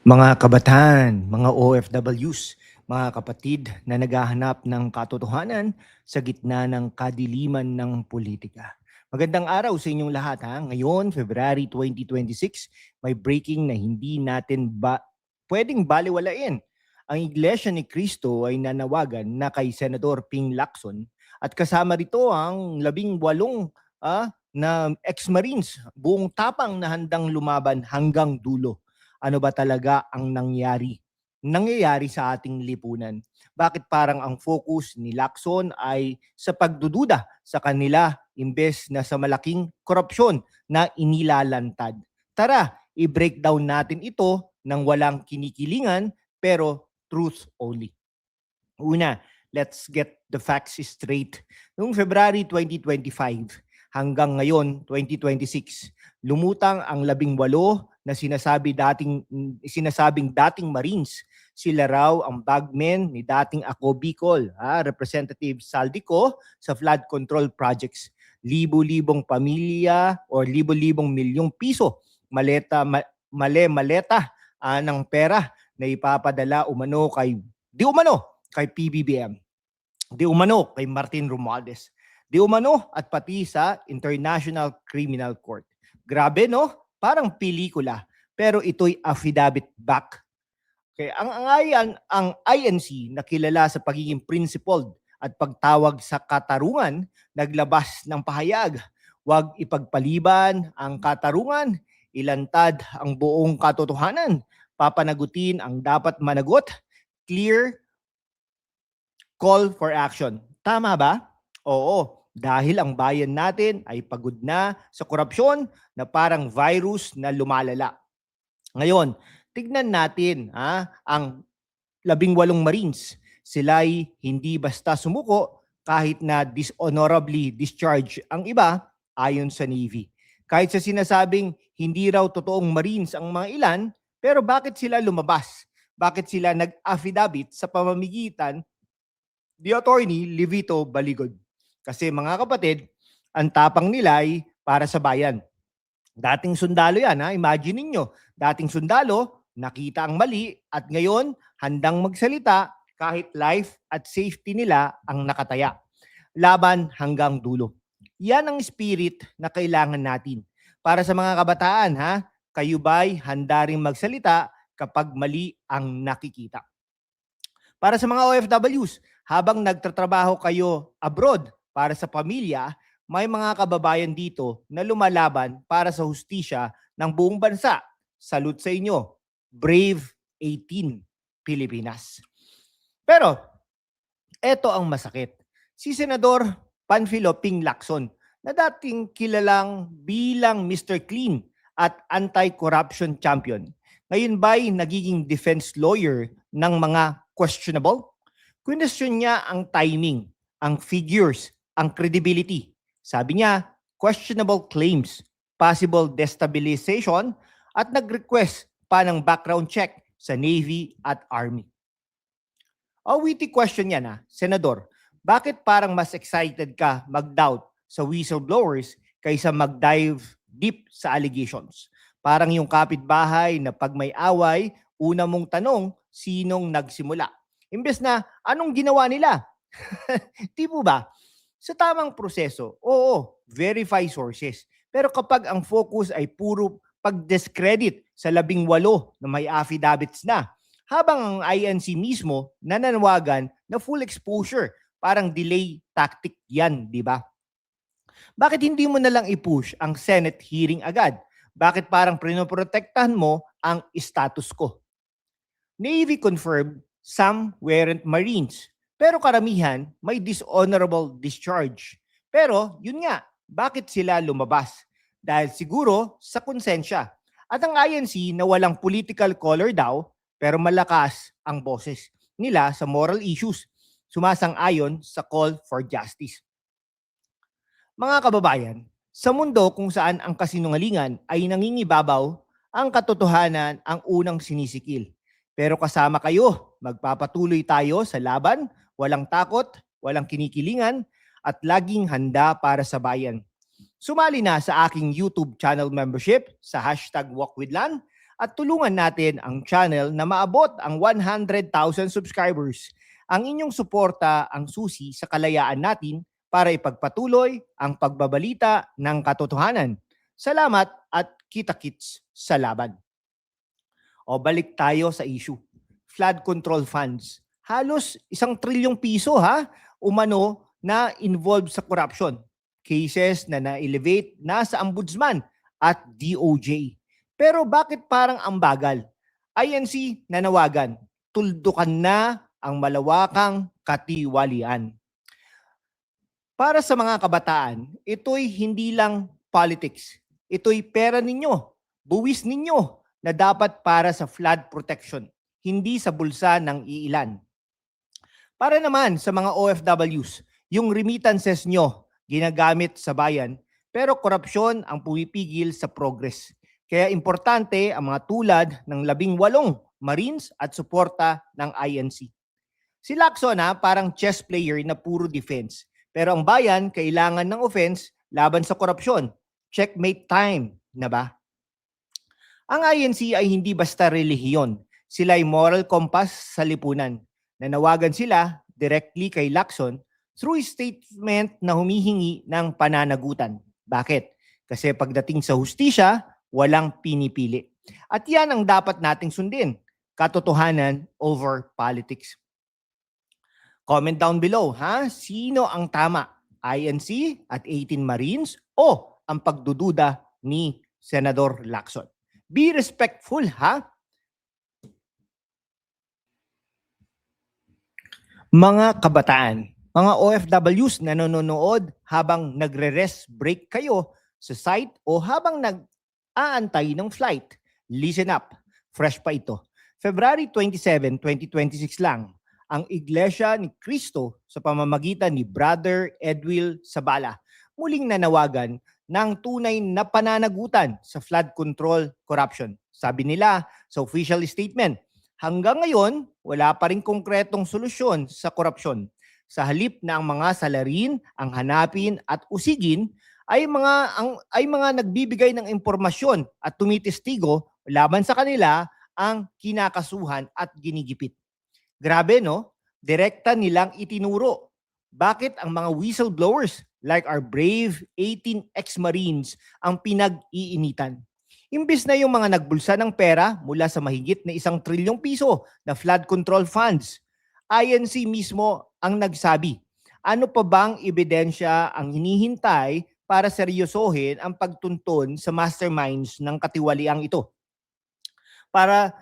Mga kabataan, mga OFWs, mga kapatid na naghahanap ng katotohanan sa gitna ng kadiliman ng politika. Magandang araw sa inyong lahat ha. Ngayon, February 2026, may breaking na hindi natin pwedeng baliwalain. Ang Iglesia ni Cristo ay nanawagan na kay Senador Ping Lacson at kasama rito ang 18 na ex-Marines, buong tapang na handang lumaban hanggang dulo. Ano ba talaga ang nangyayari sa ating lipunan? Bakit parang ang focus ni Lacson ay sa pagdududa sa kanila imbes na sa malaking korupsyon na inilalantad? Tara, i-breakdown natin ito ng walang kinikilingan pero truth only. Una, let's get the facts straight. Noong February 2025 hanggang ngayon 2026, lumutang ang 18 na sinasabing dating Marines. Sila raw ang bagmen ni dating Ako Bicol, Representative Saldico sa flood control projects. Libo-libong pamilya o libo-libong milyong piso maleta ng pera na ipapadala di umano kay PBBM, di umano kay Martin Romualdez, di umano at pati sa International Criminal Court. Grabe no? Parang pelikula, pero ito'y affidavit back. Okay, ang INC na kilala sa pagiging principled at pagtawag sa katarungan, naglabas ng pahayag. Huwag ipagpaliban ang katarungan, ilantad ang buong katotohanan, papanagutin ang dapat managot, clear call for action. Tama ba? Oo, dahil ang bayan natin ay pagod na sa korupsyon na parang virus na lumalala. Ngayon, tignan natin ang 18 Marines. Sila'y hindi basta sumuko kahit na dishonorably discharge ang iba ayon sa Navy. Kahit sa sinasabing hindi raw totoong Marines ang mga ilan, pero bakit sila lumabas? Bakit sila nag-affidavit sa pamamagitan the attorney Livito Baligod? Kasi mga kapatid, ang tapang nila ay para sa bayan. Dating sundalo yan, imagine niyo, dating sundalo, nakita ang mali at ngayon handang magsalita kahit life at safety nila ang nakataya. Laban hanggang dulo. Yan ang spirit na kailangan natin. Para sa mga kabataan, kayo ba'y handa ring magsalita kapag mali ang nakikita? Para sa mga OFWs, habang nagtatrabaho kayo abroad para sa pamilya, may mga kababayan dito na lumalaban para sa hustisya ng buong bansa. Salute sa inyo. Brave 18 Pilipinas. Pero, eto ang masakit. Si Senador Panfilo Ping Lacson, na dating kilalang bilang Mr. Clean at anti-corruption champion, ngayon ba'y nagiging defense lawyer ng mga questionable? Question niya ang timing, ang figures, ang credibility. Sabi niya, questionable claims, possible destabilization, at nag-request pa ng background check sa Navy at Army. A witty question yan, Senador. Bakit parang mas excited ka mag-doubt sa whistleblowers kaysa mag-dive deep sa allegations? Parang yung kapitbahay na pag may away, una mong tanong, sinong nagsimula? Imbes na, anong ginawa nila? Di po ba? Sa tamang proseso, oo, verify sources. Pero kapag ang focus ay puro pag-discredit sa 18 na may affidavits na, habang ang INC mismo nananawagan na full exposure, parang delay tactic yan, di ba? Bakit hindi mo na lang i-push ang Senate hearing agad? Bakit parang prinoprotektahan mo ang status quo? Navy confirmed some weren't Marines, pero karamihan may dishonorable discharge. Pero yun nga, bakit sila lumabas? Dahil siguro sa konsensya. At ang INC na walang political color daw, pero malakas ang boses nila sa moral issues, sumasang-ayon sa call for justice. Mga kababayan, sa mundo kung saan ang kasinungalingan ay nangingibabaw, ang katotohanan ang unang sinisikil. Pero kasama kayo, magpapatuloy tayo sa laban, walang takot, walang kinikilingan, at laging handa para sa bayan. Sumali na sa aking YouTube channel membership sa #WalkWithLan at tulungan natin ang channel na maabot ang 100,000 subscribers. Ang inyong suporta ang susi sa kalayaan natin para ipagpatuloy ang pagbabalita ng katotohanan. Salamat at kita-kits sa laban. O balik tayo sa issue. Flood control funds. Halos 1 trilyong piso umano na involved sa corruption. Cases na na-elevate na sa ombudsman at DOJ. Pero bakit parang ang bagal? INC nanawagan, tuldukan na ang malawakang katiwalian. Para sa mga kabataan, ito'y hindi lang politics. Ito'y pera ninyo, buwis ninyo na dapat para sa flood protection, hindi sa bulsa ng iilan. Para naman sa mga OFWs, yung remittances nyo ginagamit sa bayan, pero korupsyon ang pumipigil sa progress. Kaya importante ang mga tulad ng 18 Marines at suporta ng INC. Si Lacson parang chess player na puro defense. Pero ang bayan kailangan ng offense laban sa korupsyon. Checkmate time na ba? Ang INC ay hindi basta relihiyon. Sila ay moral compass sa lipunan. Nanawagan sila directly kay Lacson through statement na humihingi ng pananagutan. Bakit? Kasi pagdating sa hustisya, walang pinipili. At yan ang dapat nating sundin. Katotohanan over politics. Comment down below, Sino ang tama? INC at 18 Marines o ang pagdududa ni Senador Lacson? Be respectful, Mga kabataan, mga OFWs na nanonood habang nagre-rest break kayo sa site o habang nag-aantay ng flight. Listen up, fresh pa ito. February 27, 2026 lang, ang Iglesia ni Cristo sa pamamagitan ni Brother Edwil Sabala muling nanawagan ng tunay na pananagutan sa flood control corruption. Sabi nila sa official statement, hanggang ngayon, wala pa rin konkretong solusyon sa korupsyon. Sa halip na ang mga salarin ang hanapin at usigin, ay mga nagbibigay ng impormasyon at tumitestigo laban sa kanila ang kinakasuhan at ginigipit. Grabe, no? Direkta nilang itinuro. Bakit ang mga whistleblowers like our brave 18 ex-Marines ang pinag-iinitan? Imbis na yung mga nagbulsa ng pera mula sa mahigit na 1 trilyong piso na flood control funds, INC mismo ang nagsabi. Ano pa bang ebidensya ang hinihintay para seryosohin ang pagtuntun sa masterminds ng katiwaliang ito? Para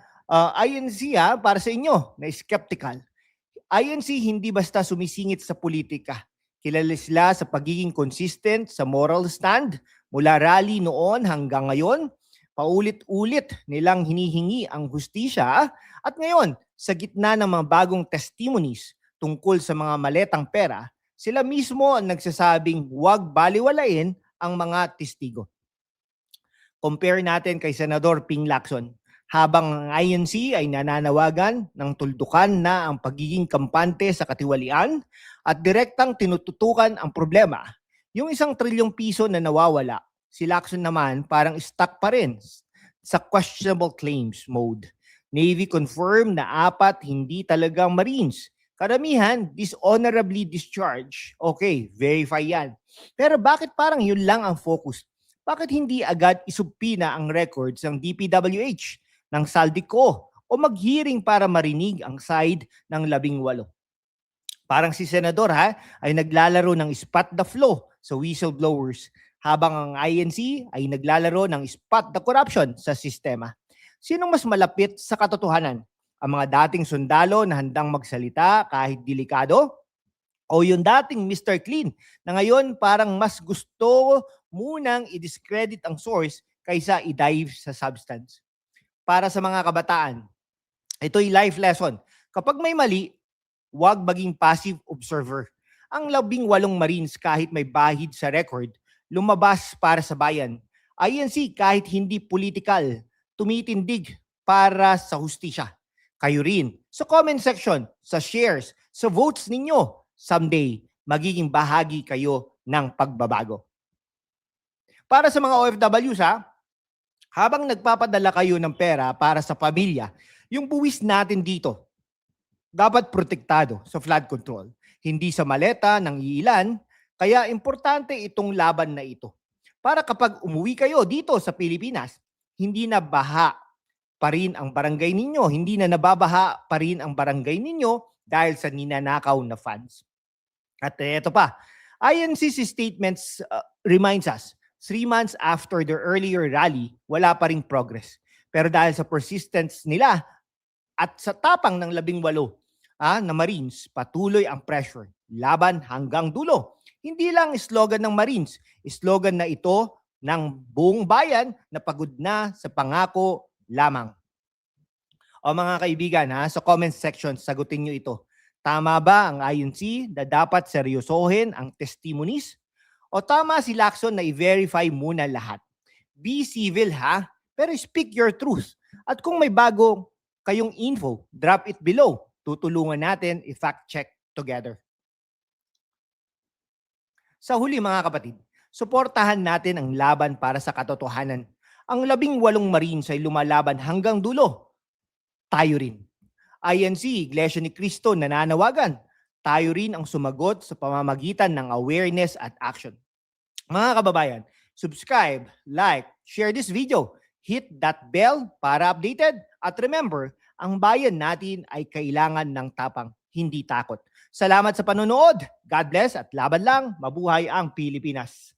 INC, para sa inyo na skeptical, INC hindi basta sumisingit sa politika. Kilala sila sa pagiging consistent sa moral stand mula rally noon hanggang ngayon. Paulit-ulit nilang hinihingi ang hustisya at ngayon, sa gitna ng mga bagong testimonies tungkol sa mga maletang pera, sila mismo ang nagsasabing huwag baliwalain ang mga testigo. Compare natin kay Senador Ping Lacson. Habang ang INC ay nananawagan ng tuldukan na ang pagiging kampante sa katiwalian at direktang tinututukan ang problema, yung 1 trilyong piso na nawawala, si Lacson naman parang stuck pa rin sa questionable claims mode. Navy confirmed na 4 hindi talagang Marines. Karamihan, dishonorably discharged. Okay, verify yan. Pero bakit parang yun lang ang focus? Bakit hindi agad isubpina ang records ng DPWH, ng Saldico, o mag-hearing para marinig ang side ng 18? Parang si Senador ay naglalaro ng spot the flow sa whistleblowers, habang ang INC ay naglalaro ng spot the corruption sa sistema. Sinong mas malapit sa katotohanan? Ang mga dating sundalo na handang magsalita kahit delikado? O yung dating Mr. Clean na ngayon parang mas gusto munang i-discredit ang source kaysa i-dive sa substance? Para sa mga kabataan, ito'y life lesson. Kapag may mali, huwag maging passive observer. Ang 18 Marines kahit may bahid sa record, lumabas para sa bayan. INC kahit hindi political, tumitindig para sa hustisya. Kayo rin, sa comment section, sa shares, sa votes ninyo, someday, magiging bahagi kayo ng pagbabago. Para sa mga OFWs, Habang nagpapadala kayo ng pera para sa pamilya, yung buwis natin dito dapat protektado sa flood control, hindi sa maleta ng iilan. Kaya importante itong laban na ito. Para kapag umuwi kayo dito sa Pilipinas, hindi na baha pa rin ang barangay ninyo, hindi na nababaha pa rin ang barangay ninyo dahil sa ninanakaw na funds. At ito pa, INCC statements reminds us, 3 months after their earlier rally, wala pa ring progress. Pero dahil sa persistence nila at sa tapang ng 18 na Marines, patuloy ang pressure. Laban hanggang dulo. Hindi lang slogan ng Marines, slogan na ito ng buong bayan na pagod na sa pangako lamang. O mga kaibigan, sa comment section, sagutin nyo ito. Tama ba ang INC na dapat seryosohin ang testimonies? O tama si Lacson na i-verify muna lahat? Be civil pero speak your truth. At kung may bago kayong info, drop it below. Tutulungan natin i-fact check together. Sa huli mga kapatid, suportahan natin ang laban para sa katotohanan. Ang 18 Marines ay lumalaban hanggang dulo. Tayo rin. INC, Iglesia ni Cristo, nananawagan. Tayo rin ang sumagot sa pamamagitan ng awareness at action. Mga kababayan, subscribe, like, share this video. Hit that bell para updated. At remember, ang bayan natin ay kailangan ng tapang, hindi takot. Salamat sa panonood. God bless at laban lang. Mabuhay ang Pilipinas.